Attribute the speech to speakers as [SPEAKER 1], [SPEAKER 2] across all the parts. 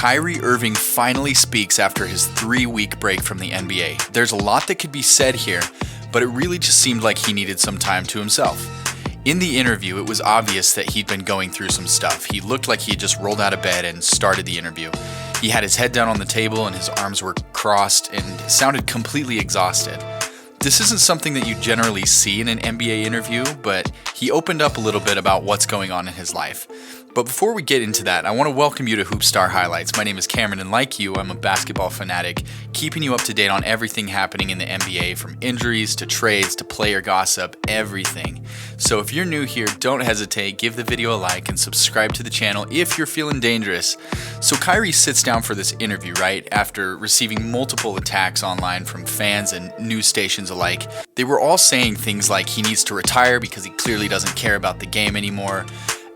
[SPEAKER 1] Kyrie Irving finally speaks after his 3-week break from the NBA. There's a lot that could be said here, but it really just seemed like he needed some time to himself. In the interview, it was obvious that he'd been going through some stuff. He looked like he had just rolled out of bed and started the interview. He had his head down on the table and his arms were crossed and sounded completely exhausted. This isn't something that you generally see in an NBA interview, but he opened up a little bit about what's going on in his life. But before we get into that, I want to welcome you to Hoopstar Highlights. My name is Cameron, and like you, I'm a basketball fanatic, keeping you up to date on everything happening in the NBA, from injuries to trades to player gossip, everything. So if you're new here, don't hesitate, give the video a like and subscribe to the channel if you're feeling dangerous. So Kyrie sits down for this interview, right, after receiving multiple attacks online from fans and news stations alike. They were all saying things like he needs to retire because he clearly doesn't care about the game anymore.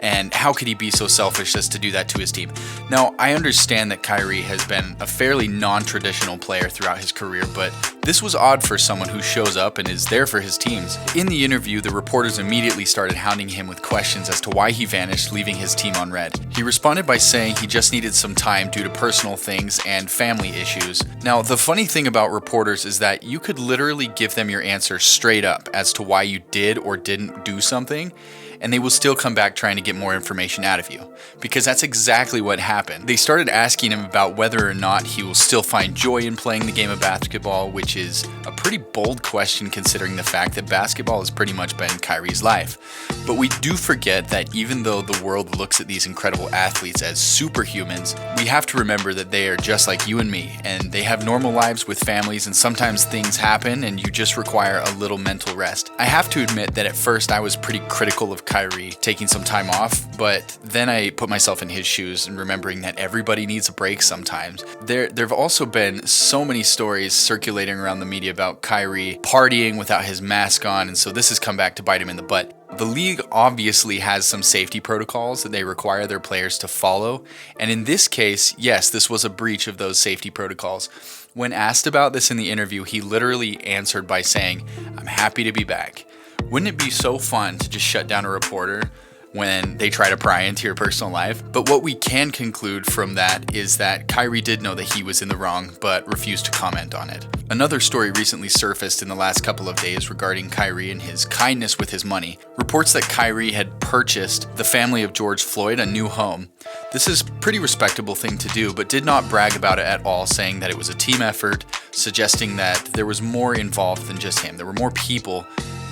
[SPEAKER 1] And how could he be so selfish as to do that to his team? Now, I understand that Kyrie has been a fairly non-traditional player throughout his career, but this was odd for someone who shows up and is there for his teams. In the interview, the reporters immediately started hounding him with questions as to why he vanished, leaving his team on red. He responded by saying he just needed some time due to personal things and family issues. Now, the funny thing about reporters is that you could literally give them your answer straight up as to why you did or didn't do something, and they will still come back trying to get more information out of you. Because that's exactly what happened. They started asking him about whether or not he will still find joy in playing the game of basketball, which is a pretty bold question considering the fact that basketball has pretty much been Kyrie's life. But we do forget that even though the world looks at these incredible athletes as superhumans, we have to remember that they are just like you and me, and they have normal lives with families, and sometimes things happen and you just require a little mental rest. I have to admit that at first I was pretty critical of Kyrie taking some time off, but then I put myself in his shoes and remembering that everybody needs a break sometimes. There have also been so many stories circulating around the media about Kyrie partying without his mask on, and so this has come back to bite him in the butt. The league obviously has some safety protocols that they require their players to follow, and in this case, yes, this was a breach of those safety protocols. When asked about this in the interview, he literally answered by saying, "I'm happy to be back." Wouldn't it be so fun to just shut down a reporter when they try to pry into your personal life? But what we can conclude from that is that Kyrie did know that he was in the wrong, but refused to comment on it. Another story recently surfaced in the last couple of days regarding Kyrie and his kindness with his money. Reports that Kyrie had purchased the family of George Floyd a new home. This is a pretty respectable thing to do, but did not brag about it at all, saying that it was a team effort, suggesting that there was more involved than just him. There were more people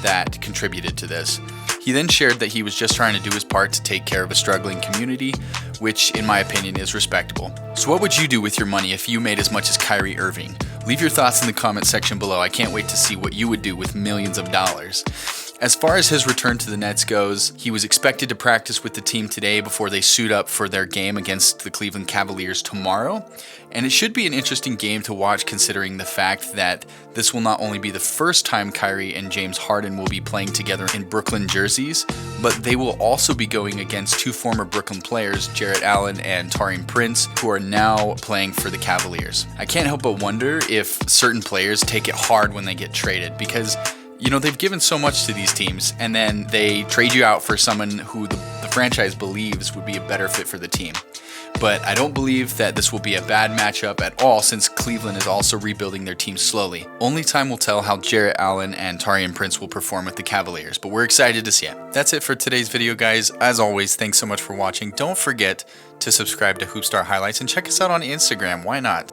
[SPEAKER 1] that contributed to this. He then shared that he was just trying to do his part to take care of a struggling community, which in my opinion is respectable. So what would you do with your money if you made as much as Kyrie Irving? Leave your thoughts in the comment section below. I can't wait to see what you would do with millions of dollars. As far as his return to the Nets goes, he was expected to practice with the team today before they suit up for their game against the Cleveland Cavaliers tomorrow. And it should be an interesting game to watch considering the fact that this will not only be the first time Kyrie and James Harden will be playing together in Brooklyn jerseys, but they will also be going against two former Brooklyn players, Jarrett Allen and Taurean Prince, who are now playing for the Cavaliers. I can't help but wonder if certain players take it hard when they get traded, because they've given so much to these teams, and then they trade you out for someone who the franchise believes would be a better fit for the team. But I don't believe that this will be a bad matchup at all, since Cleveland is also rebuilding their team slowly. Only time will tell how Jarrett Allen and Taurean Prince will perform with the Cavaliers, but we're excited to see it. That's it for today's video, guys. As always, thanks so much for watching. Don't forget to subscribe to Hoopstar Highlights and check us out on Instagram. Why not?